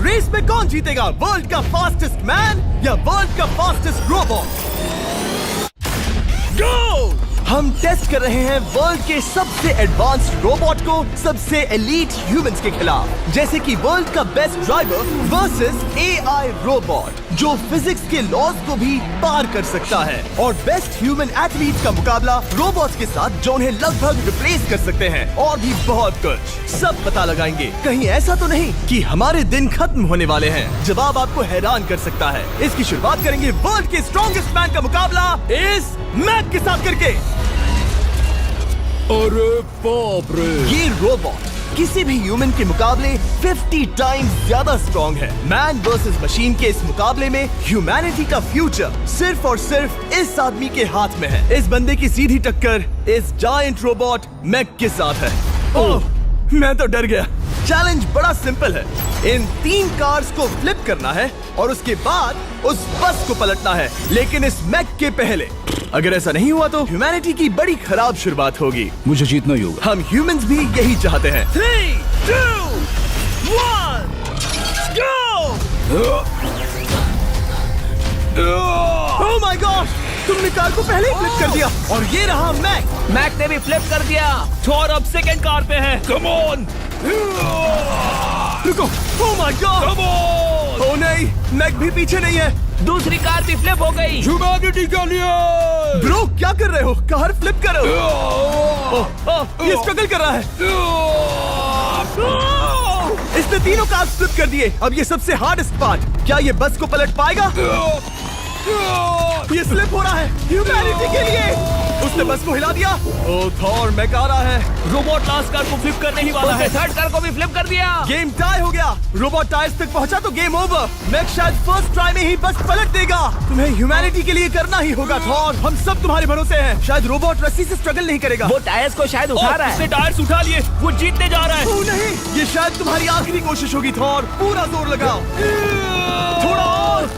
Race में कौन जीतेगा, वर्ल्ड का फास्टेस्ट मैन या वर्ल्ड का फास्टेस्ट रोबोट? गो! हम टेस्ट कर रहे हैं वर्ल्ड के सबसे एडवांस्ड रोबोट को सबसे एलीट ह्यूमंस के खिलाफ, जैसे कि वर्ल्ड का best driver versus AI robot जो फिजिक्स के लॉज को भी पार कर सकता है, और बेस्ट ह्यूमन एथलीट का मुकाबला रोबोट्स के साथ जो उन्हें लगभग रिप्लेस कर सकते हैं, और भी बहुत कुछ सब पता लगाएंगे। कहीं ऐसा तो नहीं कि हमारे दिन खत्म होने वाले हैं? जवाब आपको हैरान कर सकता है। इसकी शुरुआत करेंगे वर्ल्ड के स्ट्रॉन्गेस्ट मैन का मुकाबला इस मैक के साथ करके। अरे बाप रे! ये रोबोट किसी भी ह्यूमन के मुकाबले 50 टाइम्स ज्यादा स्ट्रॉन्ग है। मैन वर्सेस मशीन के इस मुकाबले में ह्यूमैनिटी का फ्यूचर सिर्फ और सिर्फ इस आदमी के हाथ में है। इस बंदे की सीधी टक्कर इस जायंट रोबोट मैक के साथ है। ओह, मैं तो डर गया। चैलेंज बड़ा सिंपल है। इन 3 कार्स को फ्लिप करना है और उसके बाद उस बस को पलटना है, लेकिन इस मैक के पहले। अगर ऐसा नहीं हुआ तो ह्यूमैनिटी की बड़ी खराब शुरुआत होगी। मुझे जीतना ही होगा। हम ह्यूमंस भी यही चाहते हैं। 3, 2, 1, go! Oh my gosh! तुमने कार को पहले ही फ्लिप कर दिया, और ये रहा मैक। मैक ने भी फ्लिप कर दिया। थॉर अब सेकंड कार पे है। Come on! रुको! Oh my god! Come on! Oh नहीं, मैक भी पीछे नहीं है। दूसरी कार भी फ्लिप हो गई। ह्यूमैनिटी के लिए! ब्रो, क्या कर रहे हो? कार फ्लिप करो। ये स्ट्रगल कर रहा है। इसने तीनों कार फ्लिप कर दिए। अब ये सबसे हार्डेस्ट पार्ट। क्या ये बस को पलट पाएगा? ये स्लिप हो रहा है ह्यूमैनिटी के लिए। उसने बस को हिला दिया। ओ थॉर, मैक आ रहा है। रोबोट लास्ट कार को फ्लिप करने ही वाला है। थर्ड कार को भी फ्लिप कर दिया। गेम टाई हो गया। रोबोट टायर्स तक पहुंचा तो गेम ओवर। मैक शायद फर्स्ट ट्राई में ही बस पलट देगा। तुम्हें ह्यूमैनिटी के लिए करना ही होगा थॉर। हम सब तुम्हारे भरोसे हैं। शायद रोबोट रस्सी से स्ट्रगल नहीं करेगा। वो टायर्स को शायद उठा रहा है। उसने टायर्स उठा लिए। वो जीतने जा रहा है। ओह नहीं, ये शायद तुम्हारी आखिरी कोशिश होगी थॉर। पूरा जोर लगाओ। थोड़ा और।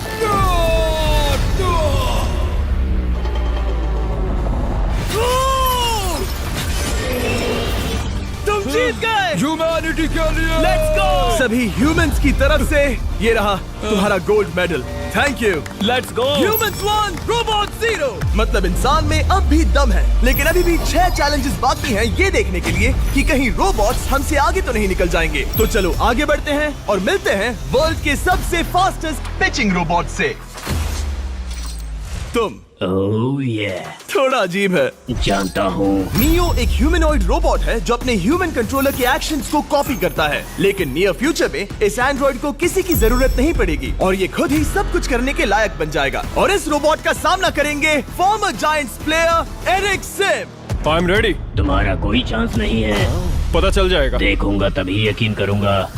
तुम जीत गए। ह्यूमैनिटी के लिए! Let's go! सभी ह्यूमंस की तरफ से ये रहा तुम्हारा gold medal. Thank you. Let's go! Humans 1, robot 0। मतलब इंसान में अब भी दम है, लेकिन अभी भी 6 चैलेंजेस बाकी हैं ये देखने के लिए कि कहीं रोबोट्स हमसे आगे तो नहीं निकल जाएंगे। तो चलो आगे बढ़ते हैं और मिलते हैं वर्ल्ड के सबसे फास्टेस्ट पिचिंग रोबोट से। तुम ओह ये थोड़ा अजीब है, जानता हूँ। नियो एक ह्यूमनॉइड रोबोट है जो अपने ह्यूमन कंट्रोलर के एक्शंस को कॉपी करता है, लेकिन नियर फ्यूचर में इस एंड्रॉइड को किसी की जरूरत नहीं पड़ेगी और ये खुद ही सब कुछ करने के लायक बन जाएगा। और इस रोबोट का सामना करेंगे former giants player Eric Sim. I am ready. तुम्हारा कोई चांस नहीं है। पता चल जाएगा। देखूंगा तभी यकीन करूंगा।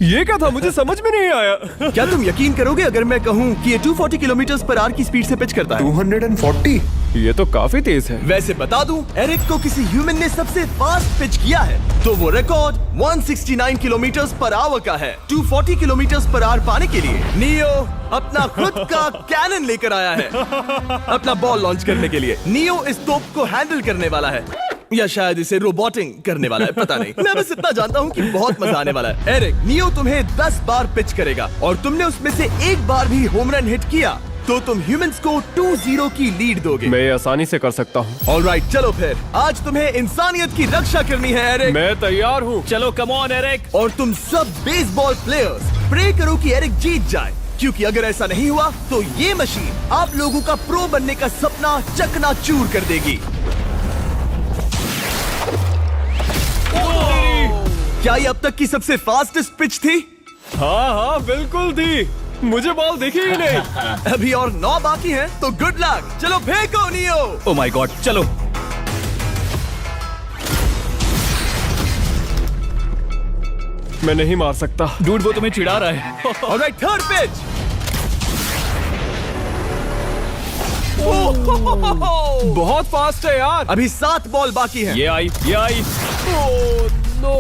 ये क्या था? मुझे समझ में नहीं आया। क्या तुम यकीन करोगे अगर मैं कहूँ कि ये 240 किलोमीटर पर आवर की स्पीड से पिच करता है? 240? ये तो काफी तेज है। वैसे बता दूं, एरिक को किसी ह्यूमन ने सबसे फास्ट पिच किया है तो वो रिकॉर्ड 169 किलोमीटर पर आवर का है। 240 किलोमीटर पर आवर पाने के लिए नियो अपना खुद का कैनन लेकर आया है अपना बॉल लॉन्च करने के लिए। नियो इस तोप को हैंडल करने वाला है, या शायद इसे रोबोटिंग करने वाला है, पता नहीं। मैं बस इतना जानता हूँ कि बहुत मजा आने वाला है। एरिक, नियो तुम्हें 10 बार पिच करेगा और तुमने उसमें से एक बार भी होम रन हिट किया तो तुम ह्यूमंस को 2-0 की लीड दोगे। मैं ये आसानी से कर सकता हूँ। ऑलराइट, चलो फिर आज तुम्हें इंसानियत की रक्षा करनी है एरिक। मैं तैयार हूँ। चलो कम ऑन एरिक। और तुम सब बेसबॉल प्लेयर्स प्रे करो कि एरिक जीत जाए, क्योंकि अगर ऐसा नहीं हुआ तो ये मशीन आप लोगों का प्रो बनने का सपना चकनाचूर कर देगी। क्या ये अब तक की सबसे फास्टेस्ट पिच थी? हाँ हाँ बिल्कुल थी। मुझे बॉल दिखी ही नहीं। अभी और 9 बाकी हैं, तो गुड लक। चलो फेंको नियो। ओह माय गॉड, चलो। मैं नहीं मार सकता। डूड वो तुम्हें चिढ़ा रहा है। Alright, third pitch. बहुत फास्ट है यार। अभी 7 बॉल बाकी हैं। ये आई। Oh no.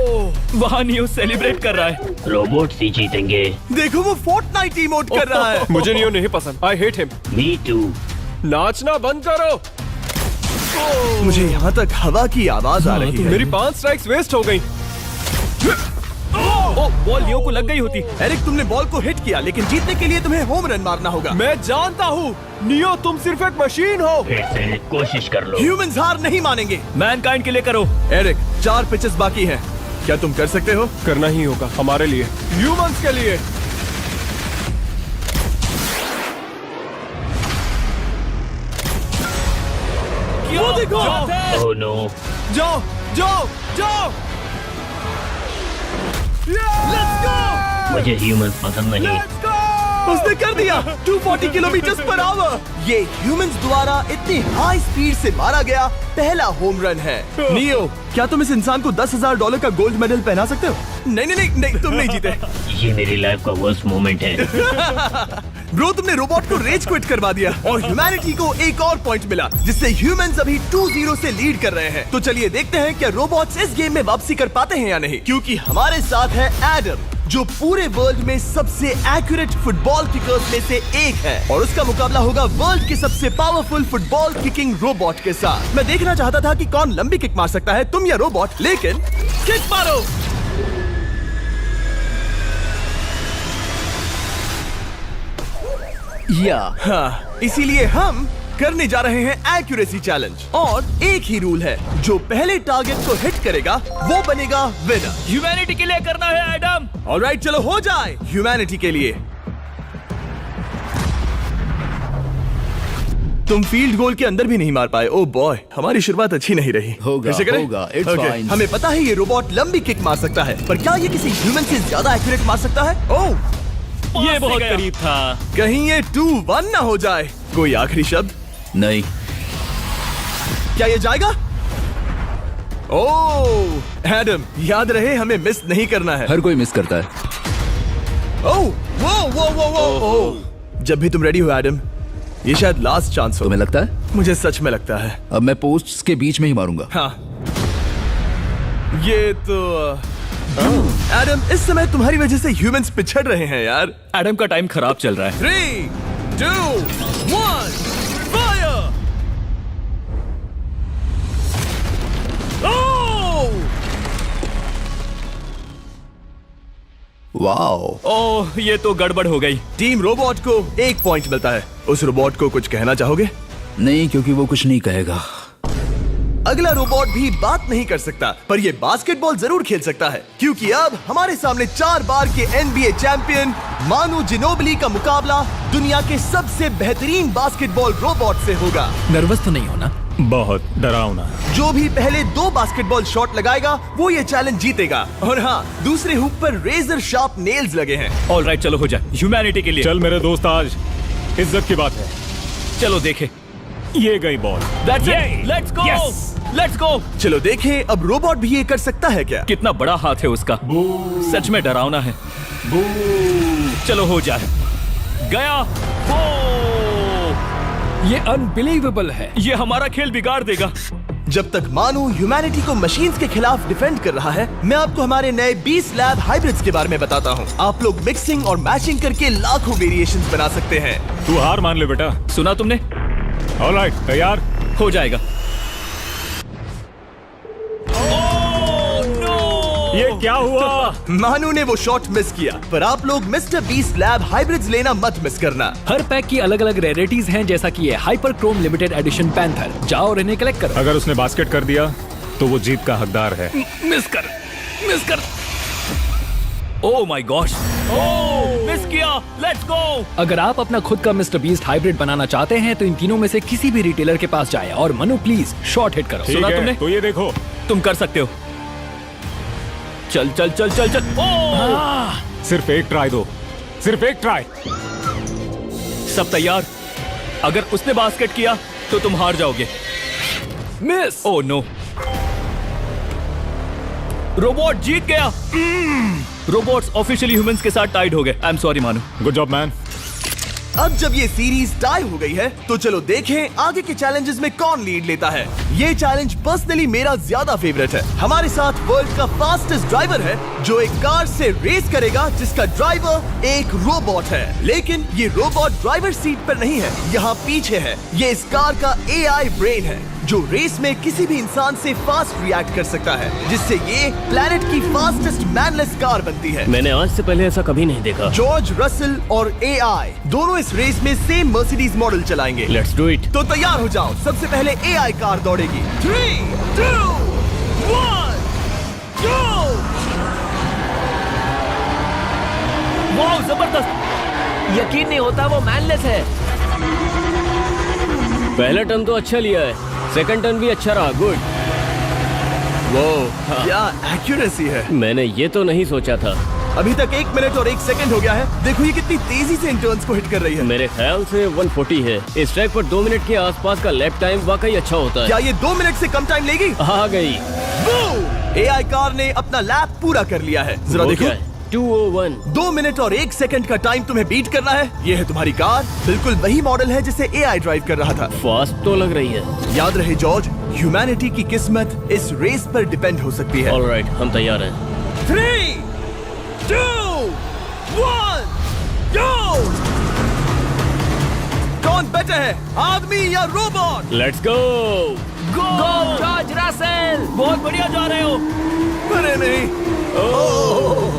वहाँ नियो सेलिब्रेट कर रहा है। रोबोट ही जीतेंगे। देखो वो फोर्टनाइट इमोट कर रहा है। मुझे नियो नहीं पसंद। I hate him. Me too. नाचना बंद करो। मुझे यहाँ तक हवा की आवाज आ रही है। मेरी 5 स्ट्राइक्स वेस्ट हो गई। बॉल लियो को लग गई होती। एरिक, तुमने बॉल को हिट किया, लेकिन जीतने के लिए तुम्हें होम रन मारना होगा। मैं जानता हूँ नियो, तुम सिर्फ एक मशीन हो। फिर से कोशिश कर लो। ह्यूमंस हार नहीं मानेंगे। मैनकाइंड के लिए करो। एरिक, 4 पिचेस बाकी हैं। क्या तुम कर सकते हो? करना ही होगा हमारे लिए, ह्यूमंस के लिए। वो देखो। Oh no. जाओ जाओ जाओ। Let's go. मुझे ह्यूमंस पसंद नहीं। Let's go. उसने कर दिया 240 किलोमीटर पर आवर। ये ह्यूमंस द्वारा इतनी हाई स्पीड से मारा गया पहला होम रन है। नियो, क्या तुम इस इंसान को $10,000 का गोल्ड मेडल पहना सकते हो? नहीं नहीं नहीं, नहीं तुम नहीं जीते। ये मेरी लाइफ का वर्स्ट मोमेंट है। ब्रो, तुमने रोबोट को रेज क्विट करवा दिया और ह्यूमैनिटी को एक और पॉइंट मिला, जिससे ह्यूमंस अभी 2-0 से लीड कर रहे हैं। तो चलिए देखते हैं क्या रोबोट्स इस गेम में वापसी कर पाते हैं या नहीं, क्योंकि हमारे साथ है एडम, जो पूरे वर्ल्ड में सबसे एक्यूरेट फुटबॉल किकर्स में से एक है, और उसका मुकाबला होगा वर्ल्ड के सबसे पावरफुल फुटबॉल किकिंग रोबोट के साथ। मैं देखना चाहता था कि कौन लंबी किक मार सकता है, तुम या रोबोट, लेकिन किक मारो। हाँ, इसीलिए हम करने जा रहे हैं एक्यूरेसी चैलेंज, और एक ही रूल है, जो पहले टारगेट को हिट करेगा वो बनेगा विनर। ह्यूमैनिटी के लिए करना है एडम। ऑलराइट, चलो हो जाए ह्यूमैनिटी के लिए। तुम फील्ड गोल के अंदर भी नहीं मार पाए। ओ बॉय, हमारी शुरुआत अच्छी नहीं रही। होगा, फिर से करें? होगा, it's Okay, fine. हमें पता है ये रोबोट लंबी किक मार सकता है, पर क्या ये किसी ह्यूमन से ज्यादा एक्यूरेट मार सकता है? ओह, ये बहुत करीब था। कहीं ये 2-1 ना हो जाए। कोई आखिरी शब्द? नहीं। क्या ये जाएगा? ओह एडम, याद रहे हमें मिस नहीं करना है। हर कोई मिस करता है। ओह वो जब भी तुम रेडी हो एडम, ये शायद लास्ट चांस हो। तुम्हें लगता है? मुझे सच में लगता है। अब मैं पोस्ट्स के बीच में ही मारूंगा। हाँ, ये तो एडम, इस समय तुम्हारी वजह से ह्यूमंस पिछड़ रहे हैं यार। एडम का टाइम खराब चल रहा है। 3, 2, 1, फायर! वाओ। ओह, ये तो गड़बड़ हो गई। टीम रोबोट को 1 पॉइंट मिलता है। उस रोबोट को कुछ कहना चाहोगे? नहीं, क्योंकि वो कुछ नहीं कहेगा। अगला रोबोट भी बात नहीं कर सकता, पर ये बास्केटबॉल जरूर खेल सकता है, क्योंकि अब हमारे सामने 4 बार के NBA चैंपियन मानू जिनोबिली का मुकाबला दुनिया के सबसे बेहतरीन बास्केटबॉल रोबोट से होगा। नर्वस तो नहीं होना? बहुत डरावना। जो भी पहले 2 बास्केटबॉल शॉट लगाएगा वो ये चैलेंज जीतेगा। और हाँ, दूसरे हुक पर रेजर शार्प नेल्स लगे हैं। ऑलराइट, चलो हो जाए ह्यूमैनिटी के लिए। चल मेरे दोस्त, आज इज्जत की बात है। चलो देखे। ये गई ball. Let's go. Let's go. चलो देखें अब रोबोट भी ये कर सकता है क्या? कितना बड़ा हाथ है उसका। सच में डरावना है। चलो हो जाए। गया। ये अनबिलीवेबल है। ये हमारा खेल बिगाड़ देगा। जब तक मानू ह्यूमैनिटी को मशीन्स के खिलाफ डिफेंड कर रहा है, मैं आपको हमारे नए 20 लैब हाइब्रिड्स के बारे में बताता हूँ। आप लोग मिक्सिंग और मैचिंग करके लाखों वेरिएशंस बना सकते हैं। तू हार मान ले बेटा। सुना तुमने? ऑलराइट, तैयार? हो जाएगा। ये क्या हुआ? मानू ने वो शॉट मिस किया, पर आप लोग मिस्टर 20 लैब हाइब्रिड्स लेना मत मिस करना। हर पैक की अलग अलग रेयरिटीज हैं, जैसा कि ये hyper Chrome limited edition panther. जाओ और इन्हें कलेक्ट करो। अगर उसने बास्केट कर दिया तो वो जीत का हकदार है। मिस कर। ओह माय गॉश। मिस किया। Let's go. अगर आप अपना खुद का मिस्टर बीस्ट हाइब्रिड बनाना चाहते हैं तो इन तीनों में से किसी भी रिटेलर के पास जाएं और मनु प्लीज शॉट हिट करो। ठीक सुना है, तुमने? तो ये देखो। तुम कर सकते हो। चल। सिर्फ एक ट्राई दो, सिर्फ एक ट्राई। सब तैयार? अगर उसने बास्केट किया तो तुम हार जाओगे। मिस। Oh no. रोबोट जीत गया। रोबोट्स ऑफिशियली ह्यूमंस के साथ टाइड हो गए। I am sorry Manu. Good job man. अब जब ये सीरीज टाई हो गई है, तो चलो देखें आगे के चैलेंजेस में कौन लीड लेता है। ये चैलेंज पर्सनली मेरा ज्यादा फेवरेट है। हमारे साथ वर्ल्ड का फास्टेस्ट ड्राइवर है, जो एक कार से रेस करेगा जिसका ड्राइवर एक रोबोट है। लेकिन ये रोबोट ड्राइवर सीट पर नहीं है, यहाँ पीछे है। ये इस कार का AI ब्रेन है, जो रेस में किसी भी इंसान से फास्ट रिएक्ट कर सकता है, जिससे ये प्लेनेट की फास्टेस्ट मैनलेस कार बनती है। मैंने आज से पहले ऐसा कभी नहीं देखा। जॉर्ज रसल और एआई दोनों इस रेस में सेम मर्सिडीज मॉडल चलाएंगे। Let's do it. तो तैयार हो जाओ, सबसे पहले एआई कार दौड़ेगी। 3, 2, 1, go! वाह, जबरदस्त! यकीन नहीं होता वो मैनलेस है। पहला टर्न तो अच्छा लिया है, सेकंड टर्न भी अच्छा रहा। गुड। वो क्या एक्यूरेसी है। मैंने ये तो नहीं सोचा था। अभी तक 1 मिनट और 1 सेकंड हो गया है। देखो ये कितनी तेजी से इन टर्न्स को हिट कर रही है। मेरे ख्याल से 140 है। इस ट्रैक पर 2 मिनट के आसपास का लैप टाइम वाकई अच्छा होता है। क्या ये 2 मिनट से कम टाइम लेगी? आ गई। एआई कार ने अपना लैप पूरा कर लिया है। जरा वो देखो। क्या है? 201। 2 मिनट और 1 सेकंड का टाइम तुम्हें बीट करना है। ये है तुम्हारी कार, बिल्कुल वही मॉडल है जिसे एआई ड्राइव कर रहा था। फास्ट तो लग रही है। याद रहे जॉर्ज, ह्यूमैनिटी की किस्मत इस रेस पर डिपेंड हो सकती है। ऑलराइट, हम तैयार हैं। 3, 2, 1, go! कौन बेटर है, आदमी या robot? Let's go. Go George Russell, बहुत बढ़िया जा रहे हो। अरे नहीं।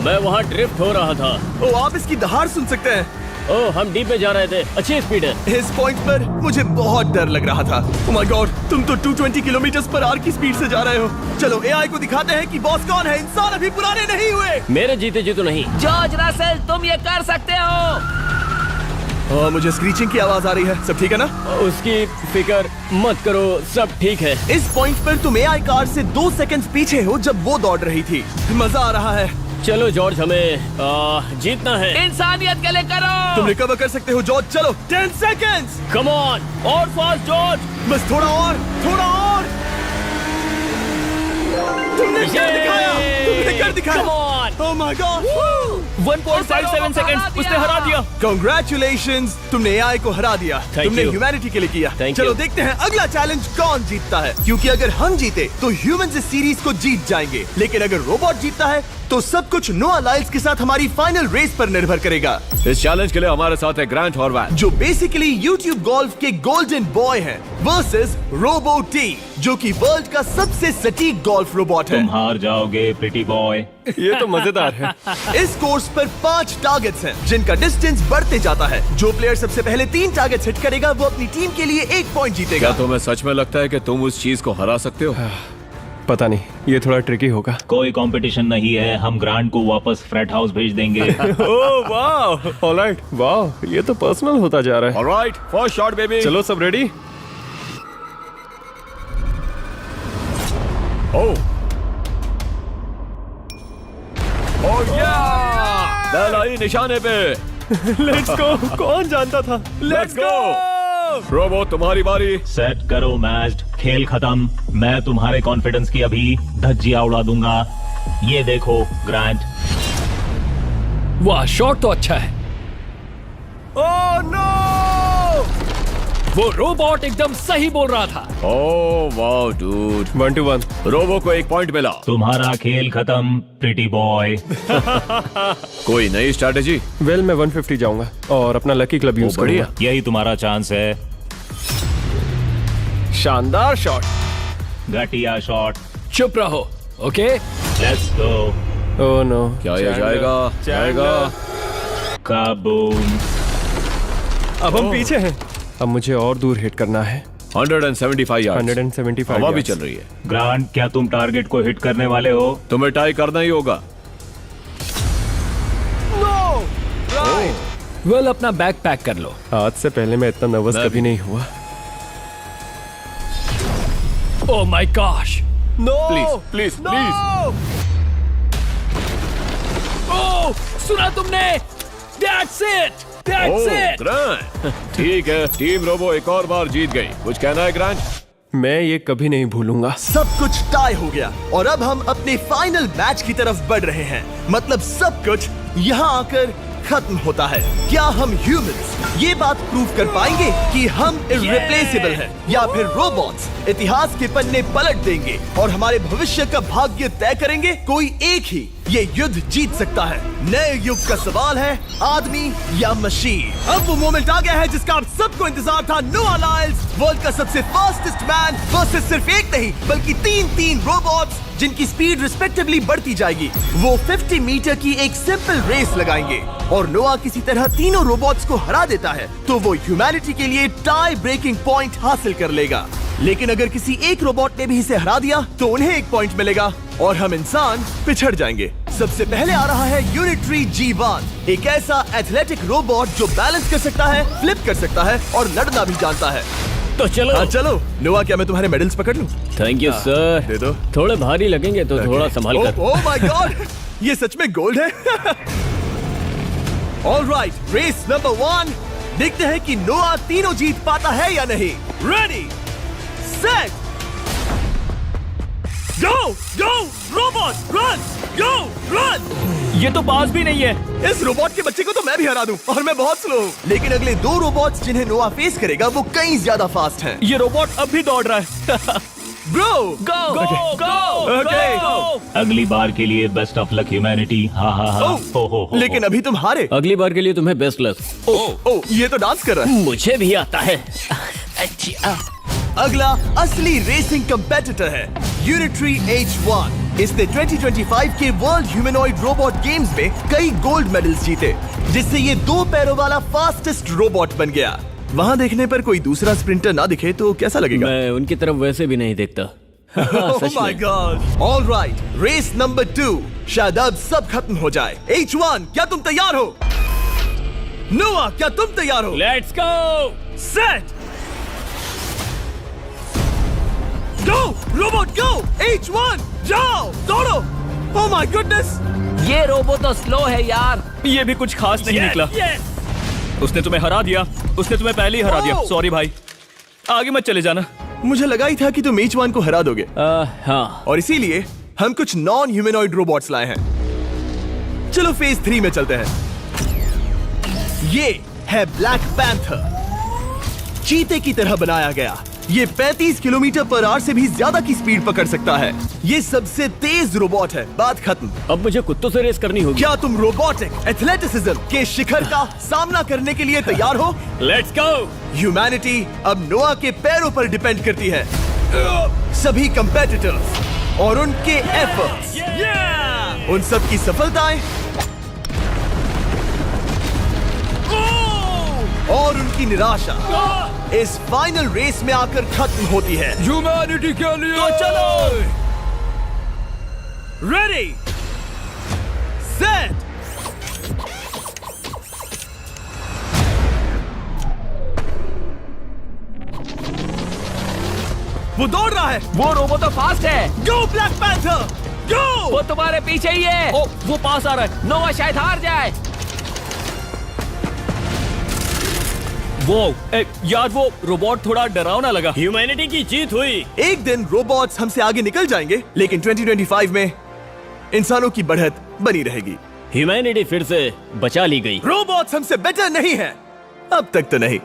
मैं वहाँ ड्रिफ्ट हो रहा था। ओ, आप इसकी दहाड़ सुन सकते हैं। ओह, हम डीप में जा रहे थे। अच्छी स्पीड है। इस पॉइंट पर मुझे बहुत डर लग रहा था। ओह माय गॉड, तुम तो 220 किलोमीटर पर आवर की स्पीड से जा रहे हो। चलो एआई को दिखाते हैं कि बॉस कौन है। इंसान अभी पुराने नहीं हुए। मेरे जीते जी तो नहीं। जॉर्ज रसेल, तुम ये कर सकते हो। मुझे स्क्रीचिंग की आवाज आ रही है। सब ठीक है ना? उसकी फिक्र मत करो, सब ठीक है। इस पॉइंट पर तुम एआई कार से 2 सेकंड पीछे हो जब वो दौड़ रही थी। मजा आ रहा है। चलो जॉर्ज, हमें जीतना है। इंसानियत के लिए करो। तुम रिकवर कर सकते हो जॉर्ज। चलो 10 सेकंड्स। कम ऑन, और फास्ट जॉर्ज। बस थोड़ा और, थोड़ा और। तुमने कर दिखाया, तुमने कर दिखाया। Come on! Oh my God! 1.57 seconds, उसने हरा दिया। Congratulations, तुमने एआई को हरा दिया। Thank तुमने you. ह्यूमैनिटी के लिए किया। Thank चलो you. देखते हैं अगला चैलेंज कौन जीतता है, क्योंकि अगर हम जीते तो ह्यूमंस इस सीरीज को जीत जाएंगे, लेकिन अगर रोबोट जीतता है तो सब कुछ नोआ लाइल्स के साथ हमारी फाइनल रेस पर निर्भर करेगा। इस चैलेंज के लिए हमारे साथ है ग्रांट हॉर्वैट, जो बेसिकली YouTube गोल्फ के गोल्डन बॉय हैं, वर्सेस रोबो टी, जो कि वर्ल्ड का सबसे सटीक गोल्फ रोबोट है। तुम हार जाओगे प्रिटी बॉय। ये तो मजेदार है। इस कोर्स पर 5 टारगेट्स हैं, जिनका डिस्टेंस बढ़ते जाता है। जो प्लेयर सबसे पहले 3 टारगेट्स हिट करेगा वो अपनी टीम के लिए 1 पॉइंट जीतेगा। क्या तुम्हें सच में लगता है कि तुम उस चीज को हरा सकते हो? पता नहीं, ये थोड़ा ट्रिकी होगा। कोई कंपटीशन नहीं है, हम ग्रांट को वापस फ्रेट हाउस भेज देंगे। ओह वाह, ऑलराइट, वाह, ये तो पर्सनल होता जा रहा है। Alright, first shot baby. चलो सब रेडी? ओह या! बैल आई निशाने पे। Let's go. कौन जानता था? Let's go. रोबो, तुम्हारी बारी। सेट करो मैच, खेल खत्म। मैं तुम्हारे कॉन्फिडेंस की अभी धज्जियां उड़ा दूंगा। ये देखो ग्रांट। वाह, शॉट तो अच्छा है। Oh no! वो रोबोट एकदम सही बोल रहा था। Oh wow dude. 1 to 1। Robo को 1 पॉइंट मिला। तुम्हारा खेल खत्म प्रिटी बॉय। कोई नई स्ट्रेटेजी? वेल, मैं 150 जाऊंगा और अपना लकी क्लब यूज बढ़िया। करूंगा। यही तुम्हारा चांस है। शानदार शॉट। घटिया शॉट। चुप रहो, okay? Let's go. Oh no. क्या ये जाएगा? जाएगा। काबूम। अब हम पीछे हैं। अब मुझे और दूर हिट करना है। 175 यार्ड्स। 175 हवा भी yards। चल रही है। ग्रांट, क्या तुम टारगेट को हिट करने वाले हो? तुम्हें टाई करना ही होगा। वेल, अपना बैग पैक कर लो। आज से पहले मैं इतना नर्वस मैं कभी भी। नहीं हुआ। Oh my gosh. No! Please please please. Oh, सुना तुमने? That's it, that's it. Grant, ठीक है, टीम रोबो एक और बार जीत गई। कुछ कहना है ग्रांट? मैं ये कभी नहीं भूलूंगा। सब कुछ टाई हो गया और अब हम अपने फाइनल मैच की तरफ बढ़ रहे हैं। मतलब सब कुछ यहाँ आकर खत्म होता है। क्या हम ह्यूमंस ये बात प्रूव कर पाएंगे कि हम इररिप्लेसेबल हैं, या फिर रोबोट्स इतिहास के पन्ने पलट देंगे और हमारे भविष्य का भाग्य तय करेंगे? कोई एक ही ये युद्ध जीत सकता है। नए युग का सवाल है आदमी या मशीन। अब वो मोमेंट आ गया है जिसका आप सबको इंतजार था। नोआ लाइल्स वर्ल्ड का सबसे फास्टेस्ट मैन वर्सेस सिर्फ एक नहीं बल्कि तीन रोबोट्स जिनकी स्पीड रिस्पेक्टिवली बढ़ती जाएगी। वो 50 मीटर की एक सिंपल रेस लगाएंगे और नोआ किसी तरह तीनों रोबोट्स को हरा देता है तो वो ह्यूमैनिटी के लिए टाई ब्रेकिंग पॉइंट हासिल कर लेगा। लेकिन अगर किसी एक रोबोट ने भी इसे हरा दिया तो उन्हें एक पॉइंट मिलेगा और हम इंसान पिछड़ जाएंगे। सबसे पहले आ रहा है यूनिट्री G1, एक ऐसा एथलेटिक रोबोट जो बैलेंस कर सकता है, फ्लिप कर सकता है और लड़ना भी जानता है। तो चलो। हाँ चलो। नोआ, क्या मैं तुम्हारे मेडल्स पकड़ लूं? Thank you sir. दे दो। थोड़े भारी लगेंगे तो थोड़ा संभाल कर। ओह माय गॉड, ये सच में गोल्ड है। Alright, race number 1। देखते हैं कि नोआ तीनों जीत पाता है या नहीं। रेडी, सेट, गो गो रोबोट रन, गो रन। ये तो पास भी नहीं है। इस रोबोट के बच्चे को तो मैं भी हरा दूं और मैं बहुत स्लो हूं। लेकिन अगले 2 रोबोट्स जिन्हें नोआ फेस करेगा वो कहीं ज्यादा फास्ट हैं। ये रोबोट अब भी दौड़ रहा है। ब्रो गो गो गो ओके। अगली बार के लिए बेस्ट ऑफ लक ह्यूमैनिटी। हाँ हाँ हाँ। हो। लेकिन अभी तुम हारे। अगली बार के लिए तुम्हें बेस्ट लक। ओ, ये तो डांस कर रहा है। मुझे भी आता है। अगला असली रेसिंग कंपेटिटर है यूनिट्री H1। इसने 2025 के वर्ल्ड ह्यूमनॉइड रोबोट गेम्स में कई गोल्ड मेडल्स जीते, जिससे ये 2 पैरों वाला फास्टेस्ट रोबोट बन गया। वहाँ देखने पर कोई दूसरा स्प्रिंटर ना दिखे तो कैसा लगेगा? मैं उनकी तरफ वैसे भी नहीं देखता। Oh my God! All right, race number 2। शायद अब सब खत्म हो जाए। H1, क्या तुम तैयार हो? नोआ, क्या तुम तैयार हो? Let's go. Set, go robot go. H1, जाओ दौड़ो। Oh my goodness! ये रोबो तो स्लो है यार। ये भी कुछ खास नहीं निकला। उसने तुम्हें हरा दिया। उसने तुम्हें पहले ही हरा दिया। सॉरी भाई, आगे मत चले जाना। मुझे लगा ही था कि तुम H1 को हरा दोगे हाँ। और इसीलिए हम कुछ नॉन ह्यूमनॉइड रोबोट्स लाए हैं। चलो फेज 3 में चलते हैं। ये है ब्लैक पैंथर, चीते की तरह बनाया गया। ये 35 किलोमीटर पर आवर से भी ज्यादा की स्पीड पकड़ सकता है। ये सबसे तेज रोबोट है। बात खत्म। अब मुझे कुत्तों से रेस करनी होगी। क्या तुम रोबोटिक एथलेटिसिज्म के शिखर का सामना करने के लिए तैयार हो? Let's go. ह्यूमैनिटी अब नोआ के पैरों पर डिपेंड करती है। सभी कंपेटिटर्स और उनके एफर्ट्स, उन सब की सफलताएं और उनकी निराशा इस फाइनल रेस में आकर खत्म होती है। ह्यूमैनिटी के लिए। तो चलो, रेडी, सेट, वो दौड़ रहा है। वो रोबो तो फास्ट है। गो ब्लैक पैंथर, गो। वो तुम्हारे पीछे ही है। ओ, वो पास आ रहा है। नोआ शायद हार जाए। वो यार, वो रोबोट थोड़ा डरावना लगा। ह्यूमैनिटी की जीत हुई। एक दिन रोबोट्स हमसे आगे निकल जाएंगे, लेकिन 2025 में इंसानों की बढ़त बनी रहेगी। ह्यूमैनिटी फिर से बचा ली गई। रोबोट्स हमसे बेटर नहीं है, अब तक तो नहीं।